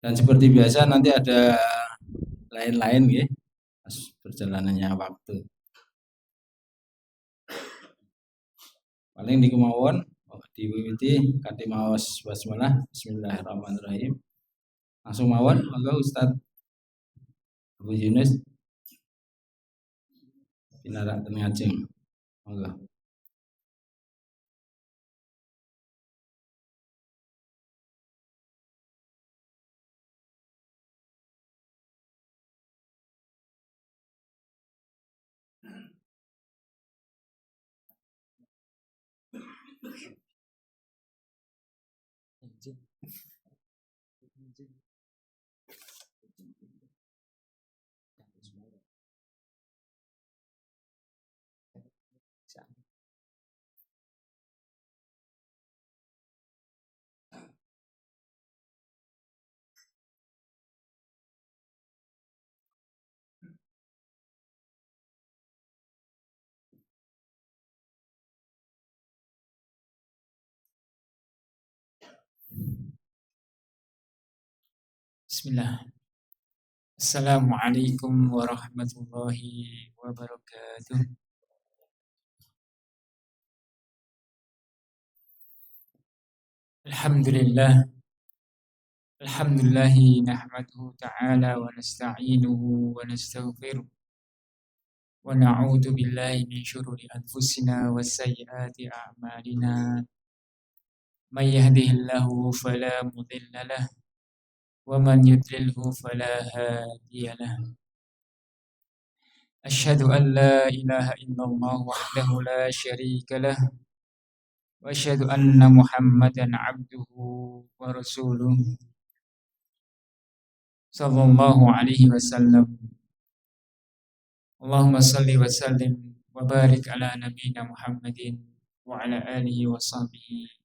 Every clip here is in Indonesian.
Dan seperti biasa nanti ada lain-lain nggih, pas perjalanannya waktu. Paling niku mawon diwiwiti kanthi maos basmalah bismillahirrahmanirrahim. Langsung mawon monggo Ustaz Abu Yunus pinarakaken ngajeng. Monggo. Bismillah. Assalamualaikum warahmatullahi wabarakatuh. Alhamdulillah. Alhamdulillahi nahmaduhu ta'ala wa nasta'inuhu wa nastaghfiruh. Wa na'udzu billahi min syururi anfusina wa sayyiati a'malina. May yahdihillahu fala mudilla lahu wa man yudlilhu fala hadiya lahu. Asyhadu an la ilaha illallah wahdahu la syarika lah wa asyhadu anna Muhammadan abduhu wa rasuluh sallallahu alaihi wasallam. Allahumma salli wa sallim wa barik ala nabiyyina Muhammadin wa ala alihi wa sahbihi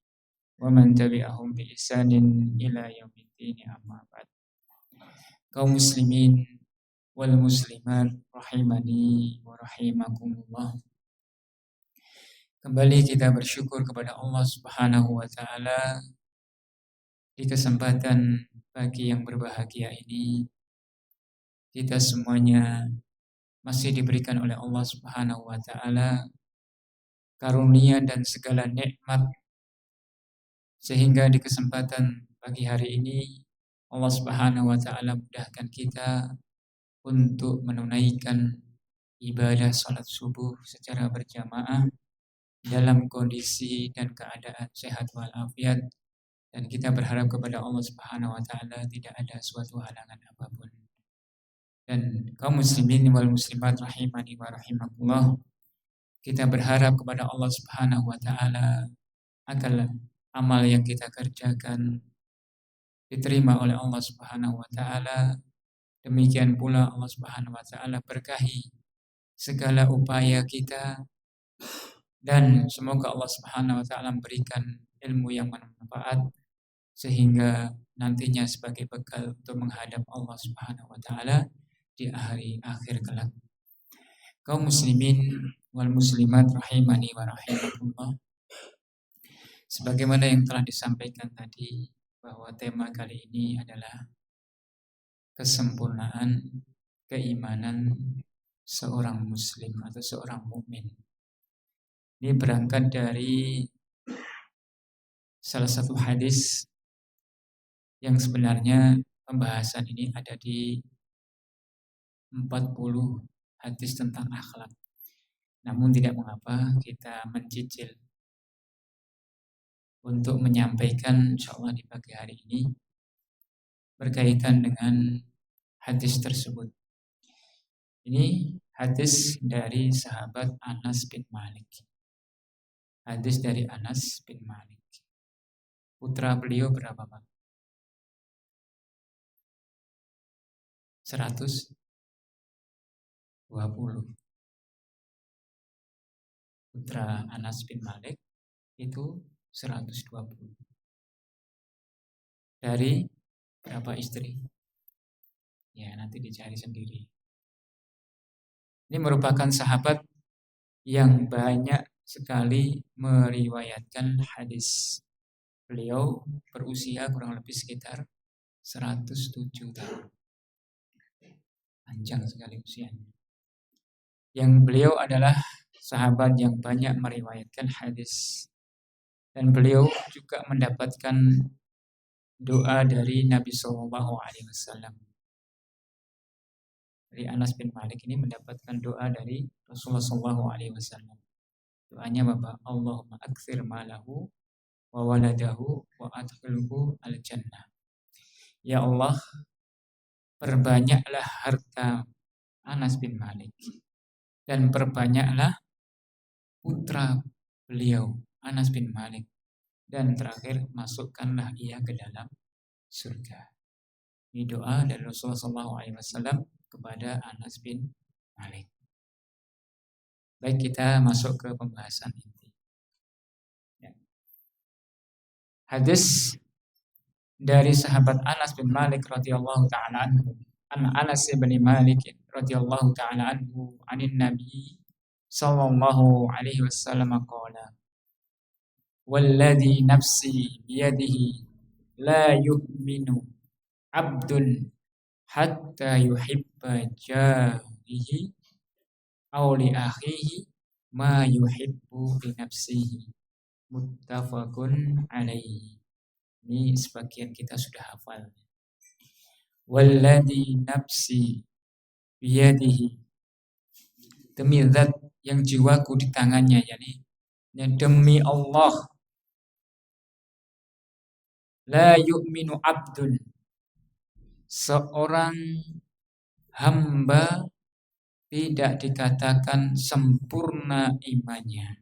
wa man tabi'ahum bi ihsanin ila yaumiddin, amma ba'd. Kaum muslimin wal muslimat rahimani wa rahimakumullah. Kembali kita bersyukur kepada Allah Subhanahu wa taala di kesempatan pagi yang berbahagia ini. Kita semuanya masih diberikan oleh Allah Subhanahu wa taala karunia dan segala nikmat, sehingga di kesempatan pagi hari ini Allah Subhanahu wa taala mudahkan kita untuk menunaikan ibadah salat subuh secara berjamaah dalam kondisi dan keadaan sehat walafiat, dan kita berharap kepada Allah Subhanahu wa taala tidak ada suatu halangan apapun. Dan kaum muslimin wal muslimat rahimani wa rahimakumullah, kita berharap kepada Allah Subhanahu wa taala agar amal yang kita kerjakan diterima oleh Allah Subhanahu wa taala. Demikian pula Allah Subhanahu wa taala berkahi segala upaya kita, dan semoga Allah Subhanahu wa taala memberikan ilmu yang bermanfaat sehingga nantinya sebagai bekal untuk menghadap Allah Subhanahu wa taala di hari akhir kelak. Kaum muslimin wal muslimat rahimani wa rahimakumullah. Sebagaimana yang telah disampaikan tadi, bahwa tema kali ini adalah kesempurnaan keimanan seorang muslim atau seorang mukmin. Ini berangkat dari salah satu hadis yang sebenarnya pembahasan ini ada di 40 hadis tentang akhlak. Namun tidak mengapa kita mencicil untuk menyampaikan insyaallah di pagi hari ini berkaitan dengan hadis tersebut. Ini hadis dari sahabat Anas bin Malik. Hadis dari Anas bin Malik. Putra beliau berapa, Pak? 120. Putra Anas bin Malik itu 120. Dari berapa istri? Ya, nanti dicari sendiri. Ini merupakan sahabat yang banyak sekali meriwayatkan hadis. Beliau berusia kurang lebih sekitar 107 tahun. Panjang sekali usianya. Yang beliau adalah sahabat yang banyak meriwayatkan hadis. Dan beliau juga mendapatkan doa dari Nabi SAW. Dari Anas bin Malik ini mendapatkan doa dari Rasulullah SAW. Doanya Bapak, Allahumma aktsir malahu wa waladahu wa adkhilhu al-jannah. Ya Allah, perbanyaklah harta Anas bin Malik dan perbanyaklah putra beliau Anas bin Malik, dan terakhir masukkanlah ia ke dalam surga. Ini doa dari Rasulullah SAW kepada Anas bin Malik. Baik, kita masuk ke pembahasan inti. Ya. Hadis dari sahabat Anas bin Malik radhiyallahu taala anhu. Anas bin Malik radhiyallahu taala anhu anin Nabi sallallahu alaihi wasallam qala: "Walladhi nafsi biyadihi la yu'minu 'abdun hatta yuhibba jarihi aw li akhihi ma yuhibbu li nafsihi." Muttafaqun alaihi. Ini sebagian kita sudah hafal. Walladhi nafsi biyadihi, demi zat yang jiwaku di tangannya, yakni demi Allah, la yu'minu abdun, seorang hamba tidak dikatakan sempurna imannya.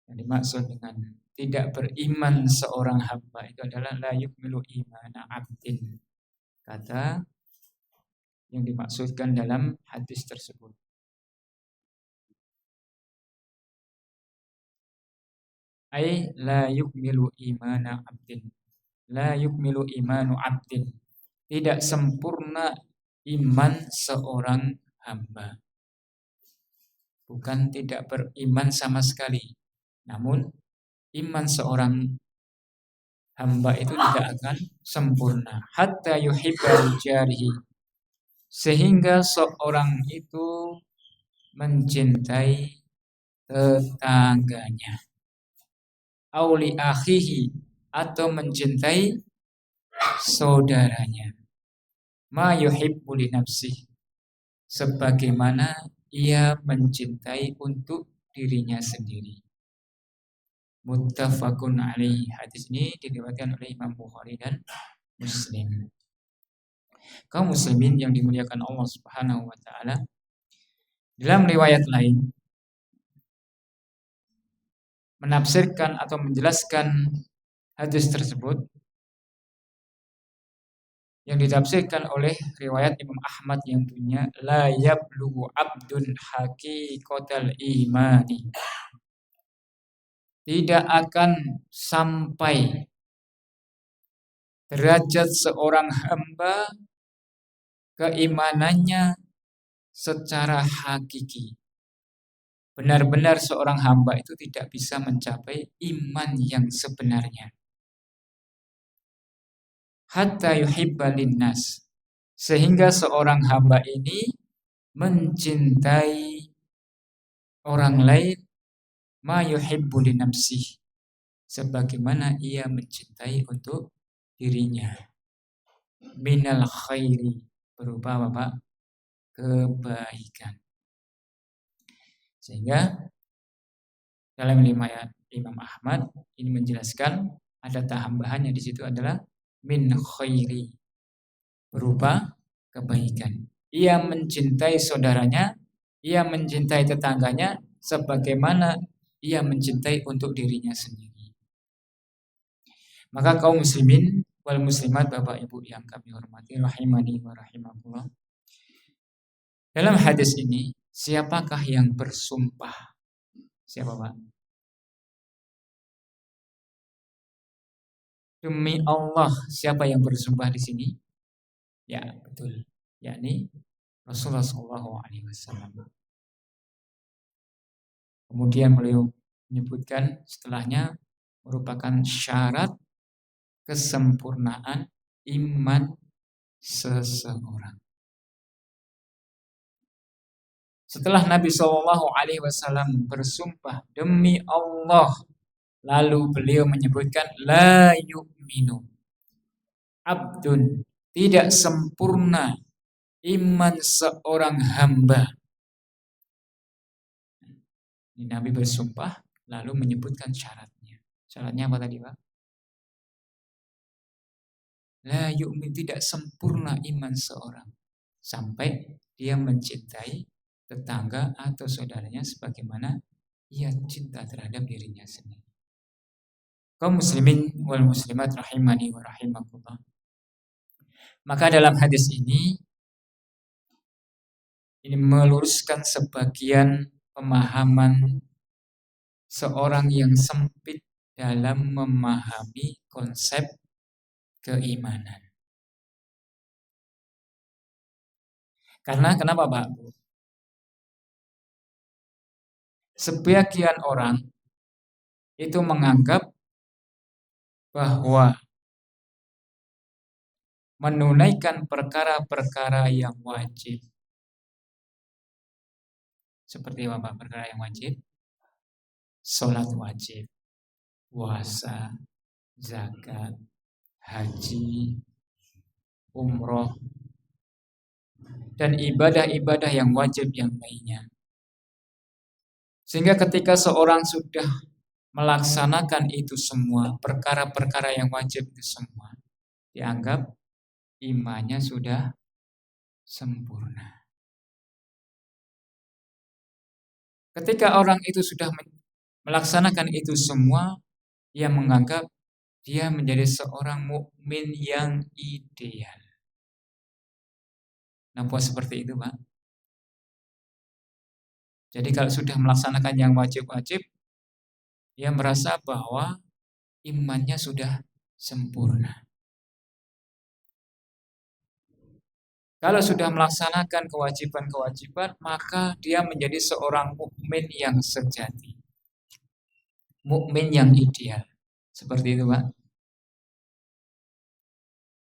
Yang dimaksud dengan tidak beriman seorang hamba itu adalah la yu'minu imana abdin, kata yang dimaksudkan dalam hadis tersebut. Ai la yu'milu imana abdin, la yu'milu imanu abdin, tidak sempurna iman seorang hamba. Bukan tidak beriman sama sekali, namun iman seorang hamba itu tidak akan sempurna. Hatta yuhibba jarihi, sehingga seorang itu mencintai tetangganya. Auli akhihi, atau mencintai saudaranya. Ma yuhibbu li nafsihi, sebagaimana ia mencintai untuk dirinya sendiri. Muttafaqun alaihi. Hadis ini diriwayatkan oleh Imam Bukhari dan Muslim. Kaum muslimin yang dimuliakan Allah Subhanahu wa taala, dalam riwayat lain menafsirkan atau menjelaskan hadis tersebut yang ditafsirkan oleh riwayat Imam Ahmad yang punya la yablughu abdun haqiqatal imani, tidak akan sampai derajat seorang hamba keimanannya secara hakiki. Benar-benar seorang hamba itu tidak bisa mencapai iman yang sebenarnya. Hatta yuhibba linnas, sehingga seorang hamba ini mencintai orang lain ma yuhibbu li nafsihi, sebagaimana ia mencintai untuk dirinya. Minal khairi, berupa apa? Kebaikan. Sehingga dalam riwayat Imam Ahmad ini menjelaskan ada tambahannya di situ adalah min khairi, berupa kebaikan. Ia mencintai saudaranya, ia mencintai tetangganya sebagaimana ia mencintai untuk dirinya sendiri. Maka kaum muslimin wal muslimat, Bapak Ibu yang kami hormati rahimani wa rahimakumullah, dalam hadis ini siapakah yang bersumpah? Siapa, Pak? Demi Allah, siapa yang bersumpah di sini? Ya, betul. Yakni Rasulullah SAW. Kemudian beliau menyebutkan setelahnya merupakan syarat kesempurnaan iman seseorang. Setelah Nabi SAW bersumpah demi Allah, lalu beliau menyebutkan la yu'minu abdun, tidak sempurna iman seorang hamba. Ini Nabi bersumpah lalu menyebutkan syaratnya. Syaratnya apa tadi, Pak? La yu'min, tidak sempurna iman seorang sampai dia mencintai tetangga atau saudaranya sebagaimana ia cinta terhadap dirinya sendiri. Kaum muslimin wal muslimat rahimani wa rahimakumullah. Maka dalam hadis ini meluruskan sebagian pemahaman seorang yang sempit dalam memahami konsep keimanan. Karena kenapa, Pak? Sebagian orang itu menganggap bahwa menunaikan perkara-perkara yang wajib. Seperti apa, Pak, perkara yang wajib? Sholat wajib, puasa, zakat, haji, umroh, dan ibadah-ibadah yang wajib yang lainnya. Sehingga ketika seorang sudah melaksanakan itu semua, perkara-perkara yang wajib itu semua, dianggap imannya sudah sempurna. Ketika orang itu sudah melaksanakan itu semua, ia menganggap dia menjadi seorang mukmin yang ideal. Nampak seperti itu, Pak? Jadi kalau sudah melaksanakan yang wajib-wajib, ia merasa bahwa imannya sudah sempurna. Kalau sudah melaksanakan kewajiban-kewajiban, maka dia menjadi seorang mukmin yang sejati. Mukmin yang ideal. Seperti itu, Pak.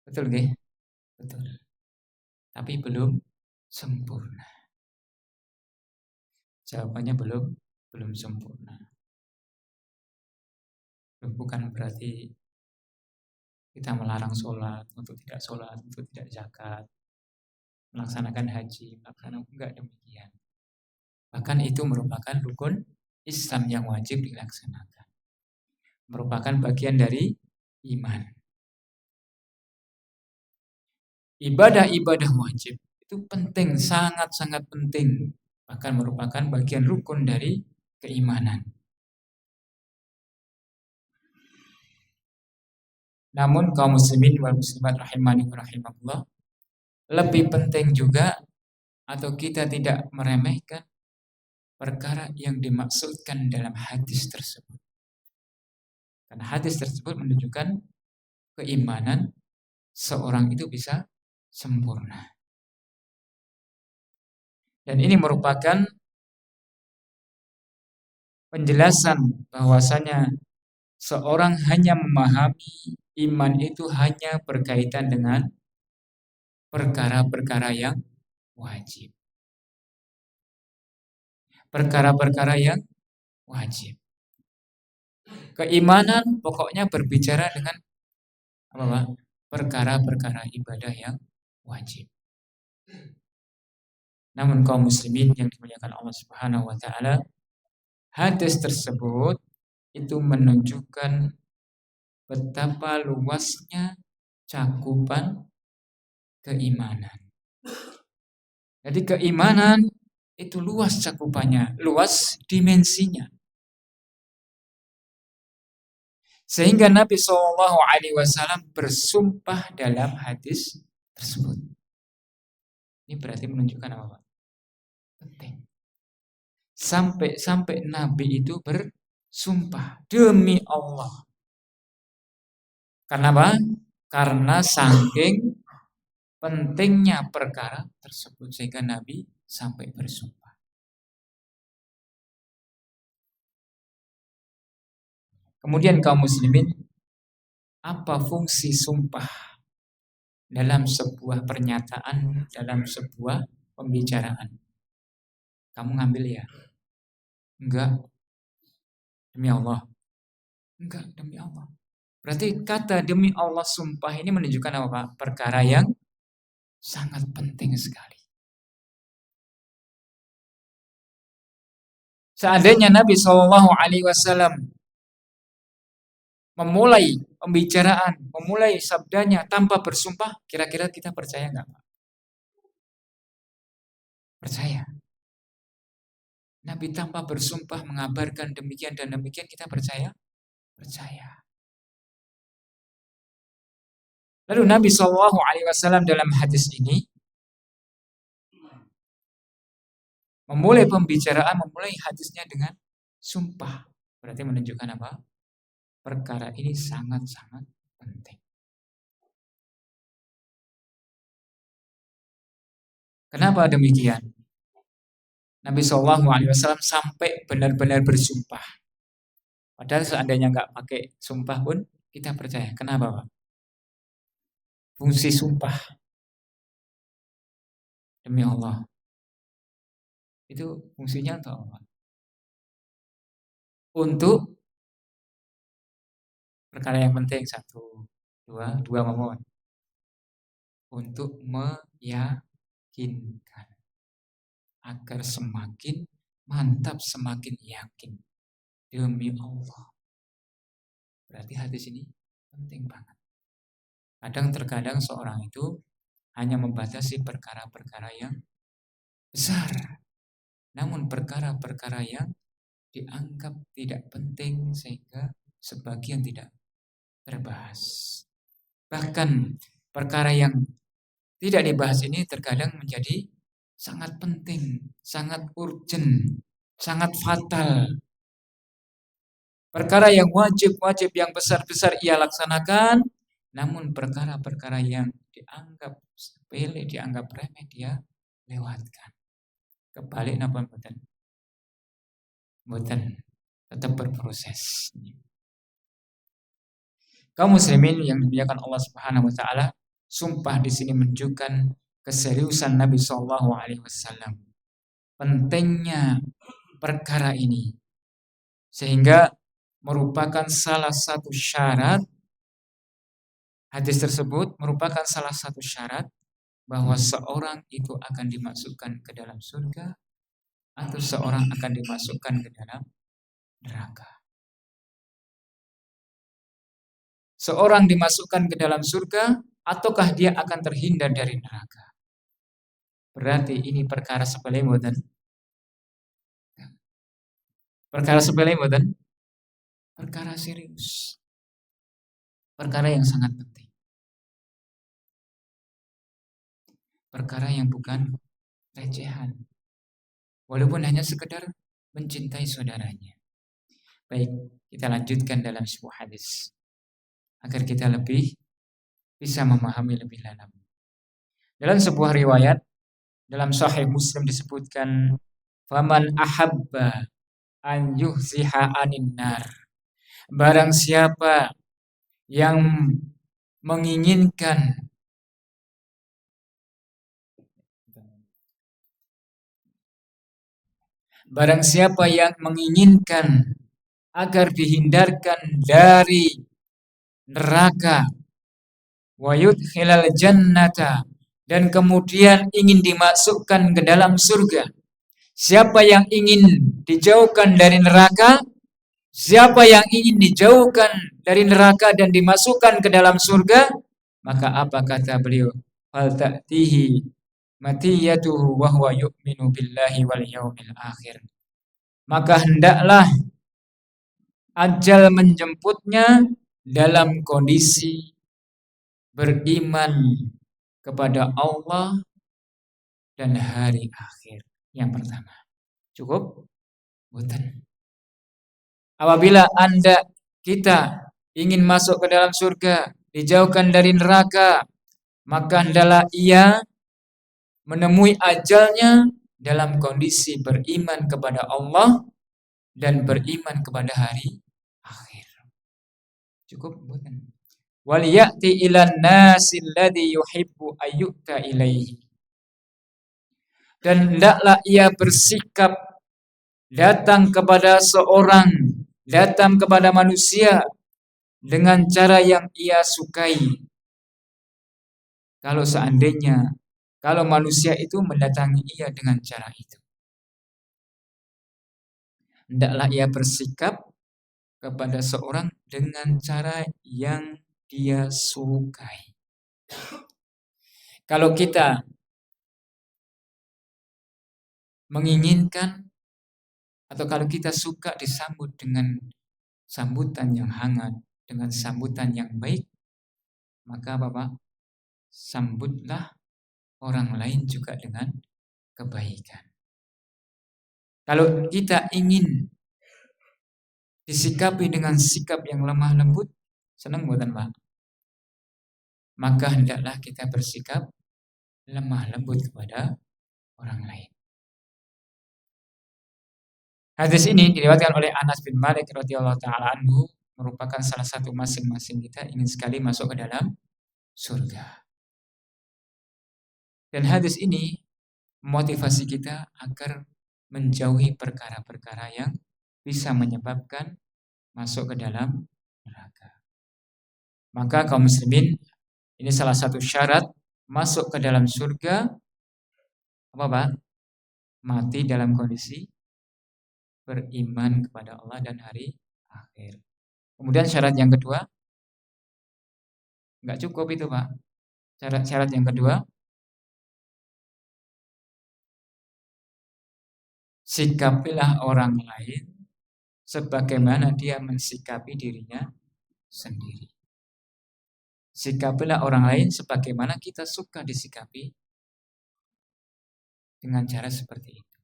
Betul nggih? Betul. Tapi belum sempurna. Jawabannya belum sempurna. Bukan berarti kita melarang sholat, untuk tidak zakat, melaksanakan haji, enggak demikian. Bahkan itu merupakan rukun Islam yang wajib dilaksanakan. Merupakan bagian dari iman. Ibadah-ibadah wajib itu penting, sangat-sangat penting. Bahkan merupakan bagian rukun dari keimanan. Namun kaum muslimin wal muslimat rahimani wa rahimakumullah, lebih penting juga atau kita tidak meremehkan perkara yang dimaksudkan dalam hadis tersebut. Karena hadis tersebut menunjukkan keimanan seorang itu bisa sempurna. Dan ini merupakan penjelasan bahwasanya seorang hanya memahami iman itu hanya berkaitan dengan perkara-perkara yang wajib. Perkara-perkara yang wajib. Keimanan pokoknya berbicara dengan apa, Pak? Perkara-perkara ibadah yang wajib. Namun kaum muslimin yang dimuliakan Allah Subhanahu wa taala, hadis tersebut itu menunjukkan betapa luasnya cakupan keimanan. Jadi keimanan itu luas cakupannya, luas dimensinya. Sehingga Nabi SAW bersumpah dalam hadis tersebut. Ini berarti menunjukkan apa, Pak? Penting. Sampai Nabi itu bersumpah demi Allah. Karena apa? Karena saking pentingnya perkara tersebut sehingga Nabi sampai bersumpah. Kemudian kaum muslimin, apa fungsi sumpah dalam sebuah pernyataan, dalam sebuah pembicaraan. Kamu ngambil ya? Enggak, demi Allah. Enggak, demi Allah. Berarti kata demi Allah sumpah ini menunjukkan apa, Pak? Perkara yang sangat penting sekali. Seandainya Nabi Shallallahu Alaihi Wasallam memulai pembicaraan, memulai sabdanya tanpa bersumpah, kira-kira kita percaya nggak, Pak? Percaya. Nabi tanpa bersumpah mengabarkan demikian dan demikian, kita percaya? Percaya. Lalu Nabi Shallallahu Alaihi Wasallam dalam hadis ini memulai pembicaraan, memulai hadisnya dengan sumpah. Berarti menunjukkan apa? Perkara ini sangat-sangat penting. Kenapa demikian? Nabi Shallallahu Alaihi Wasallam sampai benar-benar bersumpah. Padahal seandainya nggak pakai sumpah pun kita percaya. Kenapa, Pak? Fungsi sumpah demi Allah itu fungsinya untuk apa? Untuk perkara yang penting, satu, dua mohon. Untuk meyakinkan agar semakin mantap, semakin yakin demi Allah. Berarti hadis ini penting banget. Terkadang seorang itu hanya membatasi perkara-perkara yang besar, namun perkara-perkara yang dianggap tidak penting sehingga sebagian tidak terbahas. Bahkan perkara yang tidak dibahas ini terkadang menjadi sangat penting, sangat urgent, sangat fatal. Perkara yang wajib-wajib, yang besar-besar ia laksanakan, namun perkara-perkara yang dianggap sepele, dianggap remeh, dia lewatkan. Kebalik napa mboten? Mboten, tetap berproses. Kaum muslimin yang dimuliakan Allah Subhanahu wa taala, sumpah di sini menunjukkan keseriusan Nabi Shallallahu Alaihi Wasallam. Pentingnya perkara ini sehingga merupakan salah satu syarat, hadis tersebut merupakan salah satu syarat bahwa seorang itu akan dimasukkan ke dalam surga atau seorang akan dimasukkan ke dalam neraka. Seorang dimasukkan ke dalam surga ataukah dia akan terhindar dari neraka. Berarti ini perkara sepele mboten? Perkara sepele mboten? Perkara serius. Perkara yang sangat penting. Perkara yang bukan recehan. Walaupun hanya sekedar mencintai saudaranya. Baik, kita lanjutkan dalam sebuah hadis agar kita lebih bisa memahami lebih dalam. Dalam sebuah riwayat dalam Sahih Muslim disebutkan, "Faman ahabba an yuhziha anin nar." Barang siapa yang menginginkan agar dihindarkan dari neraka, wa yudkhilal jannata, dan kemudian ingin dimasukkan ke dalam surga. Siapa yang ingin dijauhkan dari neraka, siapa yang ingin dijauhkan dari neraka dan dimasukkan ke dalam surga, maka apa kata beliau? Fal ta'tihi matiyatuhu wa huwa yu'minu billahi wal yaumil akhir. Maka hendaklah ajal menjemputnya dalam kondisi beriman kepada Allah dan hari akhir. Yang pertama. Cukup? Bukan. Apabila kita ingin masuk ke dalam surga, dijauhkan dari neraka, maka hendaklah ia menemui ajalnya dalam kondisi beriman kepada Allah dan beriman kepada hari akhir. Cukup? Bukan. wal ya'ti ilan nasi alladhi yuhibbu ayyuta ilaihi. Dan hendaklah ia bersikap datang kepada manusia dengan cara yang ia sukai. Kalau manusia itu mendatangi ia dengan cara itu, hendaklah ia bersikap kepada seorang dengan cara yang dia sukai. Kalau kita menginginkan atau kalau kita suka disambut dengan sambutan yang hangat, dengan sambutan yang baik, maka Bapak, sambutlah orang lain juga dengan kebaikan. Kalau kita ingin disikapi dengan sikap yang lemah lembut, senang buatan Pak? Maka hendaklah kita bersikap lemah lembut kepada orang lain. Hadis ini diriwayatkan oleh Anas bin Malik radhiyallahu taala anhu, merupakan salah satu masing-masing kita ingin sekali masuk ke dalam surga. Dan hadis ini memotivasi kita agar menjauhi perkara-perkara yang bisa menyebabkan masuk ke dalam neraka. Maka kaum muslimin, ini salah satu syarat masuk ke dalam surga, apa Pak? Mati dalam kondisi beriman kepada Allah dan hari akhir. Kemudian syarat yang kedua, nggak cukup itu Pak. Syarat yang kedua, sikapilah orang lain sebagaimana dia mensikapi dirinya sendiri. Sikapilah orang lain sebagaimana kita suka disikapi, dengan cara seperti itu.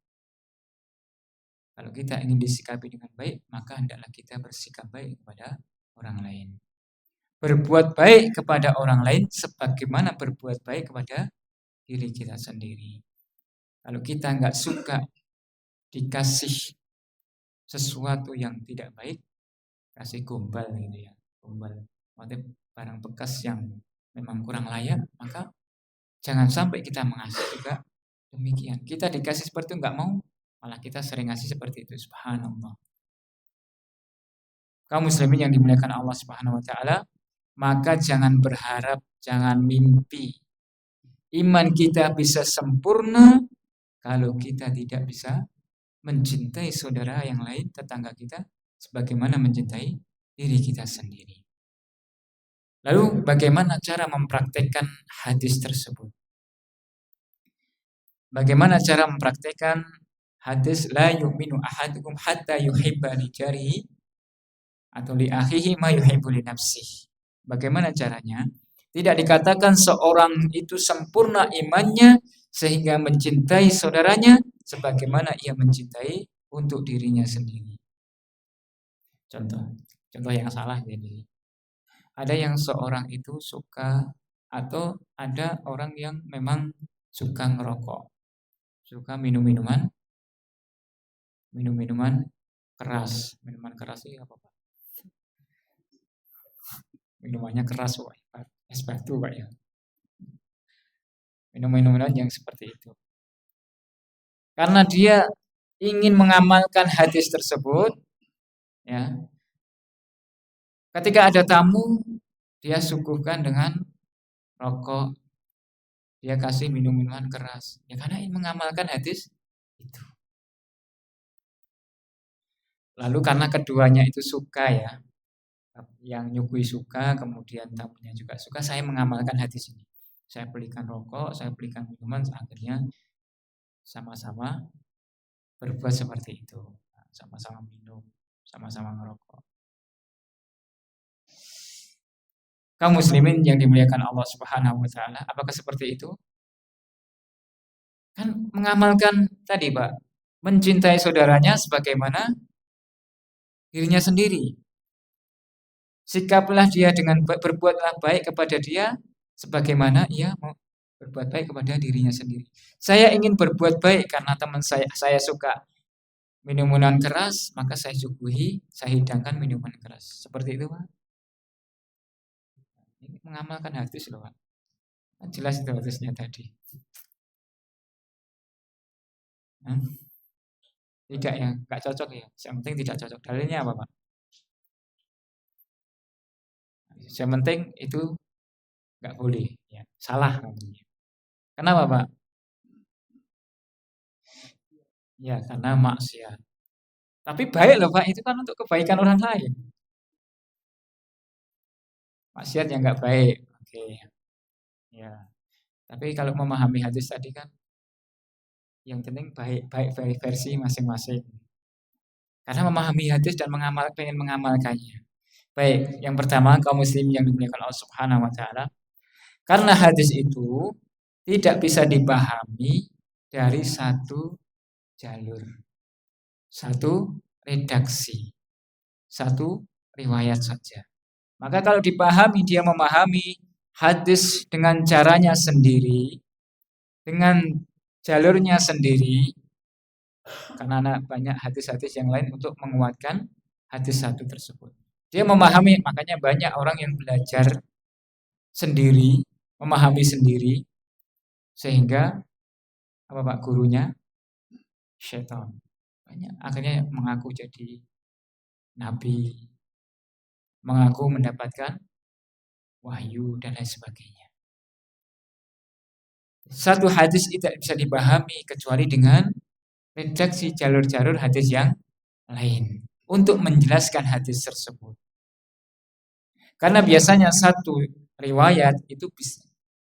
Kalau kita ingin disikapi dengan baik, maka hendaklah kita bersikap baik kepada orang lain. Berbuat baik kepada orang lain sebagaimana berbuat baik kepada diri kita sendiri. Kalau kita nggak suka dikasih sesuatu yang tidak baik, kasih gombal gitu ya, gombal, maksudnya barang bekas yang memang kurang layak, maka jangan sampai kita mengasih juga demikian. Kita dikasih seperti itu nggak mau, malah kita sering ngasih seperti itu. Subhanallah. Kaum muslimin yang dimuliakan Allah Subhanahu wa taala, maka jangan berharap, jangan mimpi iman kita bisa sempurna kalau kita tidak bisa mencintai saudara yang lain, tetangga kita, sebagaimana mencintai diri kita sendiri. Lalu bagaimana cara mempraktekkan hadis tersebut? Bagaimana cara mempraktekkan hadis la yu'minu ahadukum hatta yuhibba li jarihi atau li akhihi ma yuhibbu li nafsihi. Bagaimana caranya? Tidak dikatakan seorang itu sempurna imannya sehingga mencintai saudaranya sebagaimana ia mencintai untuk dirinya sendiri. Contoh yang salah jadi. Ada yang seorang itu suka, atau ada orang yang memang suka ngerokok, suka minum-minuman keras. Minuman keras itu apa Pak? Minumannya keras Pak. Es batu Pak ya. Minum-minuman yang seperti itu. Karena dia ingin mengamalkan hadis tersebut, ya. Ketika ada tamu, dia suguhkan dengan rokok, dia kasih minum-minuman keras. Ya karena ingin mengamalkan hadis itu. Lalu karena keduanya itu suka ya, yang nyugui suka, kemudian tamunya juga suka, saya mengamalkan hadis ini. Saya belikan rokok, saya belikan minuman, akhirnya sama-sama berbuat seperti itu. Sama-sama minum, sama-sama ngerokok. Kaum muslimin yang dimuliakan Allah Subhanahu wa taala, apakah seperti itu? Kan mengamalkan tadi, Pak, mencintai saudaranya sebagaimana dirinya sendiri. Sikaplah dia dengan berbuatlah baik kepada dia sebagaimana ia mau berbuat baik kepada dirinya sendiri. Saya ingin berbuat baik karena teman saya suka minuman keras, maka saya suguhi, saya hidangkan minuman keras. Seperti itu, Pak. Ini mengamalkan hadis loh, Pak. Kan jelas itu hadisnya tadi. Hah? Tidak ya, nggak cocok ya. Yang penting tidak cocok. Dalilnya apa, Pak? Yang penting itu nggak boleh. Ya, salah. Kenapa, Pak? Ya, karena maksiat. Tapi baik loh, Pak. Itu kan untuk kebaikan orang lain. Maksiat yang nggak baik. Oke. Ya. Tapi kalau memahami hadis tadi kan, yang penting baik versi masing-masing. Karena memahami hadis dan pengen mengamalkannya. Baik, yang pertama kaum muslim yang dimuliakan Allah Subhanahu wa taala, karena hadis itu tidak bisa dipahami dari satu jalur, satu redaksi, satu riwayat saja. Maka kalau dipahami, dia memahami hadis dengan caranya sendiri, dengan jalurnya sendiri, karena banyak hadis-hadis yang lain untuk menguatkan hadis satu tersebut. Dia memahami, makanya banyak orang yang belajar sendiri, memahami sendiri, sehingga apa Pak gurunya syaitan. Banyak akhirnya mengaku jadi nabi, mengaku mendapatkan wahyu dan lain sebagainya. Satu hadis tidak bisa dipahami kecuali dengan redaksi jalur-jalur hadis yang lain untuk menjelaskan hadis tersebut. Karena biasanya satu riwayat itu bisa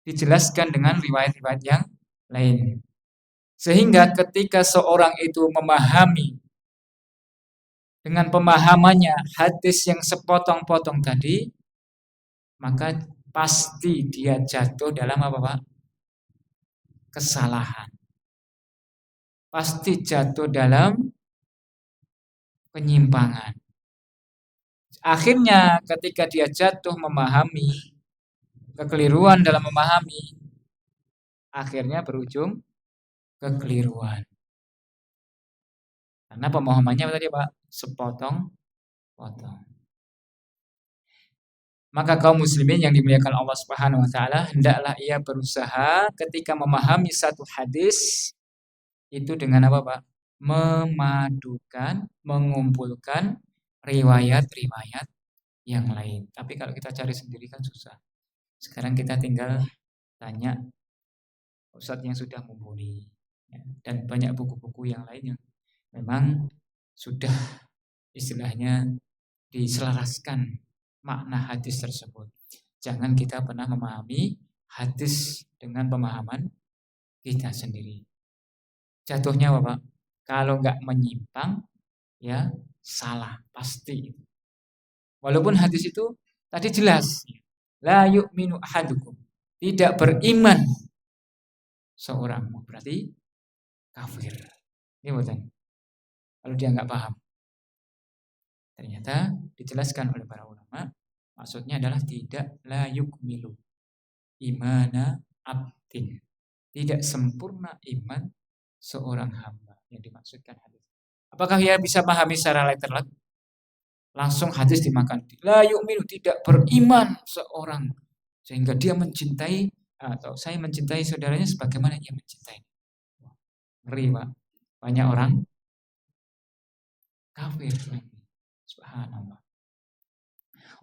dijelaskan dengan riwayat-riwayat yang lain. Sehingga ketika seorang itu memahami dengan pemahamannya hadis yang sepotong-potong tadi, maka pasti dia jatuh dalam apa Pak? Kesalahan. Pasti jatuh dalam penyimpangan. Akhirnya ketika dia jatuh memahami, kekeliruan dalam memahami, akhirnya berujung kekeliruan. Karena pemahamannya tadi Pak, sepotong-potong. Maka kaum muslimin yang dimuliakan Allah Subhanahu wa taala, hendaklah ia berusaha ketika memahami satu hadis itu dengan apa, Pak? Memadukan, mengumpulkan riwayat-riwayat yang lain. Tapi kalau kita cari sendiri kan susah. Sekarang kita tinggal tanya ustadz yang sudah mumpuni, ya, dan banyak buku-buku yang lain yang memang sudah istilahnya diselaraskan makna hadis tersebut. Jangan kita pernah memahami hadis dengan pemahaman kita sendiri. Jatuhnya apa Pak? Kalau nggak menyimpang, ya salah pasti. Walaupun hadis itu tadi jelas, la yu'minu ahadukum, tidak beriman seorang, berarti kafir. Ini bukan. Kalau dia nggak paham. Ternyata dijelaskan oleh para ulama, maksudnya adalah tidak la yukmilu imana abdin. Tidak sempurna iman seorang hamba yang dimaksudkan hadis. Apakah ia bisa pahami secara literal? Langsung hadis dimakan. La yu'minu, tidak beriman seorang sehingga dia mencintai atau saya mencintai saudaranya sebagaimana ia mencintai. Ngeri Pak. Banyak orang kafir. Subhanallah.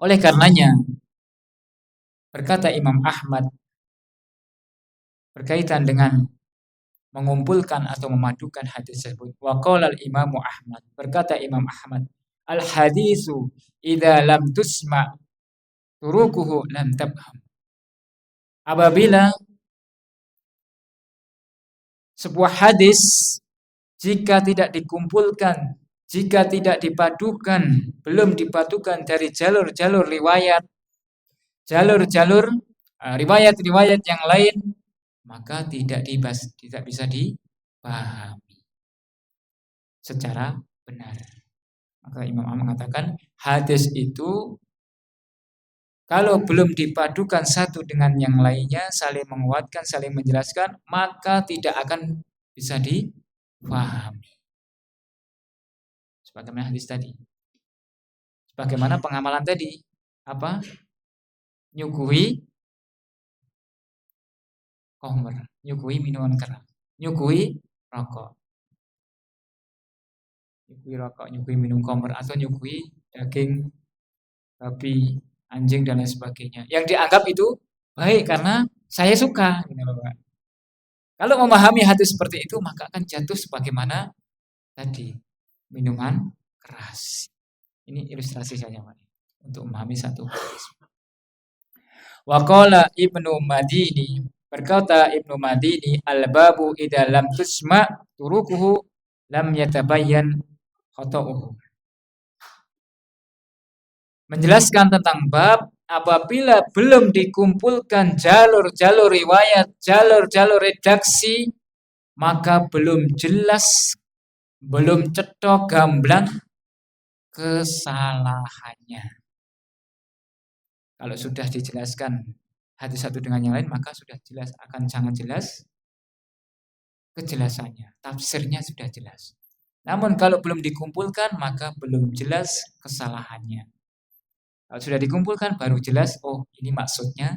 Oleh karenanya berkata Imam Ahmad berkaitan dengan mengumpulkan atau memadukan hadis tersebut. Wa qala al-Imam Ahmad, berkata Imam Ahmad, al-haditsu idza lam tusma turukuhu lam tabham. Apabila sebuah hadis jika tidak dikumpulkan, jika tidak dipadukan, belum dipadukan dari jalur-jalur riwayat, jalur-jalur riwayat-riwayat yang lain, maka tidak bisa dipahami secara benar. Maka Imam Ahmad mengatakan hadis itu kalau belum dipadukan satu dengan yang lainnya, saling menguatkan, saling menjelaskan, maka tidak akan bisa dipahami. Sebagaimana hadis tadi. Sebagaimana pengamalan tadi. Apa? nyuguhi khamr, nyuguhi minuman keras, nyuguhi rokok, nyuguhi minum khamr atau nyuguhi daging babi, anjing dan lain sebagainya. Yang dianggap itu baik karena saya suka, gitu loh, Pak. Kalau memahami hati seperti itu maka akan jatuh sebagaimana tadi minuman keras. Ini ilustrasi saja, Pak, untuk memahami satu hadis. Waqala Ibnu Madini, berkata Ibnu Madini, al-babu idza lam tusma turukuhu lam yatabayyan khata'uhu. Menjelaskan tentang bab apabila belum dikumpulkan jalur-jalur riwayat, jalur-jalur redaksi, maka belum jelas, belum cetok gamblang kesalahannya. Kalau sudah dijelaskan hadis satu dengan yang lain, maka sudah jelas, akan sangat jelas kejelasannya. Tafsirnya sudah jelas. Namun kalau belum dikumpulkan, maka belum jelas kesalahannya. Kalau sudah dikumpulkan, baru jelas, oh ini maksudnya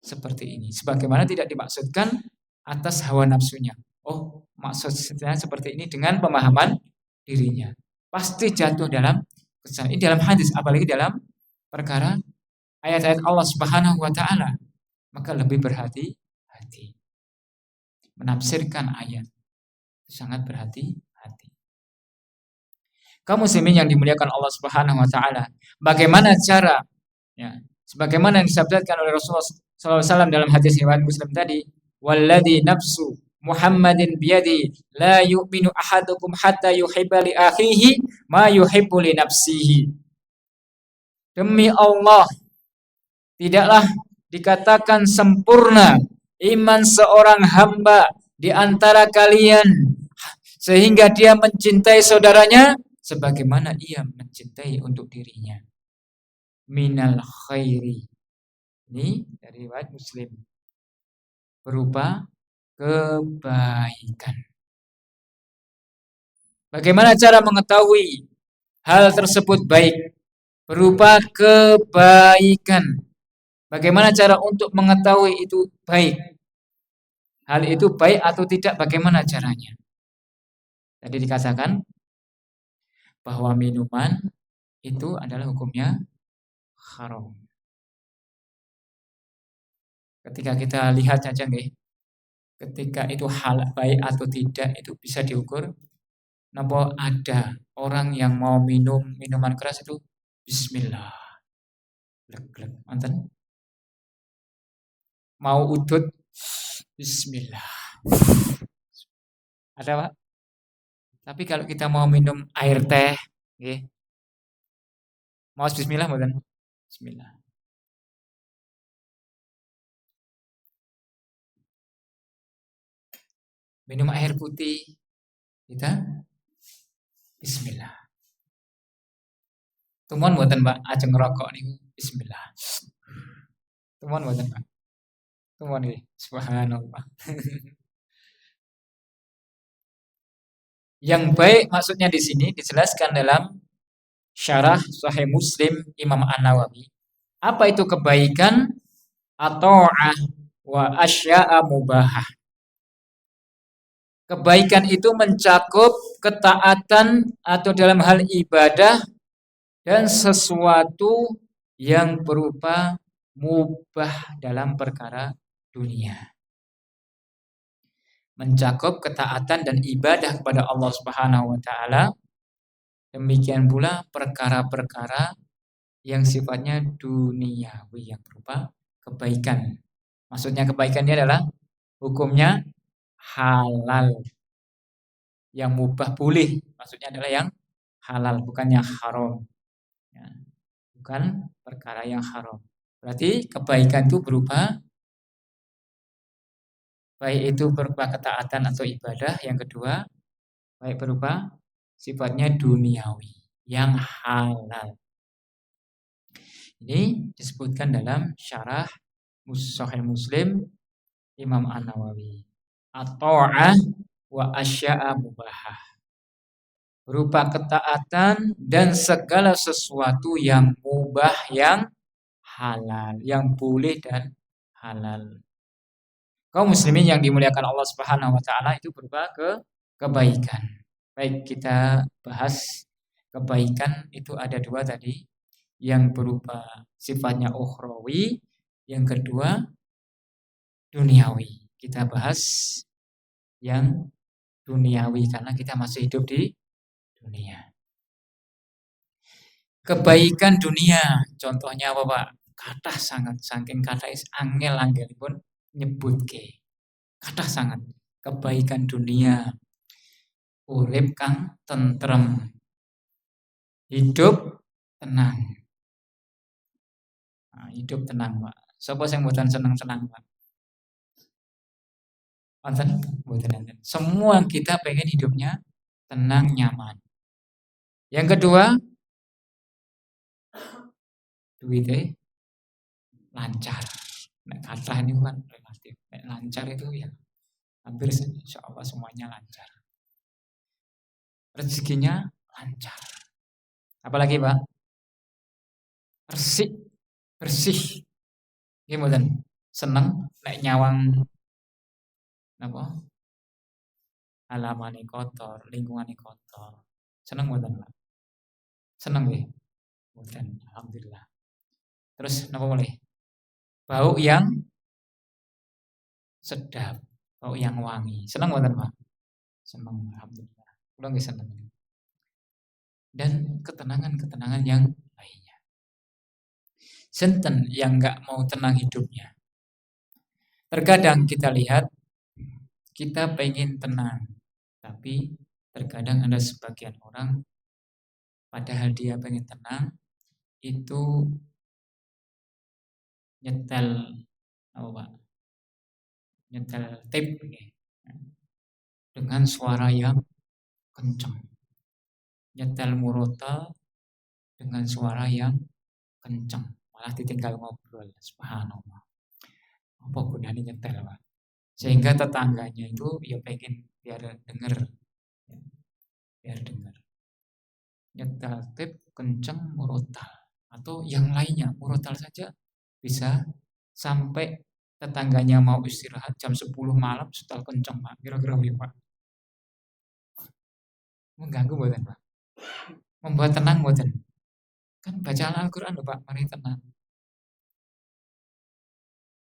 seperti ini. Sebagaimana tidak dimaksudkan atas hawa nafsunya. Oh maksudnya seperti ini dengan pemahaman dirinya. Pasti jatuh dalam kesalahan. Ini dalam hadis, apalagi dalam perkara ayat-ayat Allah Subhanahu wa taala, maka lebih berhati-hati. Menafsirkan ayat sangat berhati-hati. Kaum muslimin yang dimuliakan Allah Subhanahu wa taala, bagaimana cara ya, sebagaimana yang disabdakan oleh Rasulullah SAW dalam hadis riwayat Muslim tadi, walladzi nafsu Muhammadin biyadi la yu'minu ahadukum hatta yuhibba li akhihi ma yuhibbu li nafsihi. Demi Allah, tidaklah dikatakan sempurna iman seorang hamba di antara kalian sehingga dia mencintai saudaranya sebagaimana ia mencintai untuk dirinya. Minal khairi. Ini dari riwayat Muslim. Berupa kebaikan. Bagaimana cara mengetahui hal tersebut baik? Berupa kebaikan. Bagaimana cara untuk mengetahui itu baik? Hal itu baik atau tidak, bagaimana caranya? Tadi dikatakan bahwa minuman itu adalah hukumnya haram. Ketika kita lihat saja nih, ketika itu hal baik atau tidak itu bisa diukur. Napa ada orang yang mau minum minuman keras itu bismillah. Glek-glek, wonten. Mau udut bismillah. Ada, Pak? Tapi kalau kita mau minum air teh, nggih. Mau bismillah mboten? Bismillah. Minum air putih, kita bismillah. Tumon mboten, Pak, ajeng ngerokok niku bismillah. Tumon mboten, Pak? Tumon nggih. Subhanallah. Yang baik maksudnya di sini dijelaskan dalam Syarah Sahih Muslim Imam An-Nawawi. Apa itu kebaikan? At-tha'ah wa asya'a mubahah. Kebaikan itu mencakup ketaatan atau dalam hal ibadah dan sesuatu yang berupa mubah dalam perkara dunia. Mencakup ketaatan dan ibadah kepada Allah Subhanahu wa taala. Demikian pula perkara-perkara yang sifatnya duniawi yang berupa kebaikan. Maksudnya kebaikan ini adalah hukumnya halal. Yang mubah boleh, maksudnya adalah yang halal, bukan yang haram. Ya, bukan perkara yang haram. Berarti kebaikan itu berupa, baik itu berupa ketaatan atau ibadah. Yang kedua, baik berupa sifatnya duniawi, yang halal. Ini disebutkan dalam Syarah Sahih Muslim Imam An-Nawawi. At-tha'ah wa asya'a mubahah. Berupa ketaatan dan segala sesuatu yang mubah, yang halal, yang boleh dan halal. Kaum muslimin yang dimuliakan Allah Subhanahu wa taala itu berupa kebaikan. Baik, kita bahas kebaikan itu ada dua tadi, yang berupa sifatnya ukhrawi, yang kedua duniawi. Kita bahas yang duniawi karena kita masih hidup di dunia. Kebaikan dunia, contohnya apa Pak? Kathah sangat, saking kathah angel-angelipun nyebutke. Kathah sangat. Kebaikan dunia, urip kang tentrem, hidup tenang. Nah, hidup tenang, Pak. Sapa sing mboten seneng-seneng, Pak? Wonten? Mboten enten. Semua kita pengen hidupnya tenang, nyaman. Yang kedua, duitnya lancar. Nek kathah ini kan relatif. Nek lancar itu ya hampir insyaallah semuanya lancar. Rezekinya lancar. Apalagi, Pak? Resik, bersih. Nggih mboten? Seneng nek nyawang napa? Halamane kotor, lingkungane kotor. Seneng mboten, Pak? Seneng nggih? Mboten, alhamdulillah. Terus napa boleh? Bau yang sedap, bau yang wangi. Seneng mboten, Pak? Seneng, alhamdulillah. Kula nggih seneng. Dan ketenangan-ketenangan yang lainnya. Sinten yang enggak mau tenang hidupnya? Terkadang kita lihat kita pengen tenang, tapi terkadang ada sebagian orang padahal dia pengen tenang itu nyetel apa Pak? Nyetel tape dengan suara yang kencang. Nyetel murotal dengan suara yang kencang, malah ditinggal ngobrol. Subhanallah. Apa gunanya nyetel, Pak? Sehingga tetangganya itu ya pengen biar denger. Ya, biar denger. Nyetel tape kencang murotal atau yang lainnya, murotal saja bisa sampai tetangganya mau istirahat jam 10 malam setel kencang, Pak. Kira-kira Pak. Mengganggu mboten, Pak? Membuat tenang mboten? Kan bacaan Al-Qur'an lho, Pak, mari tenang.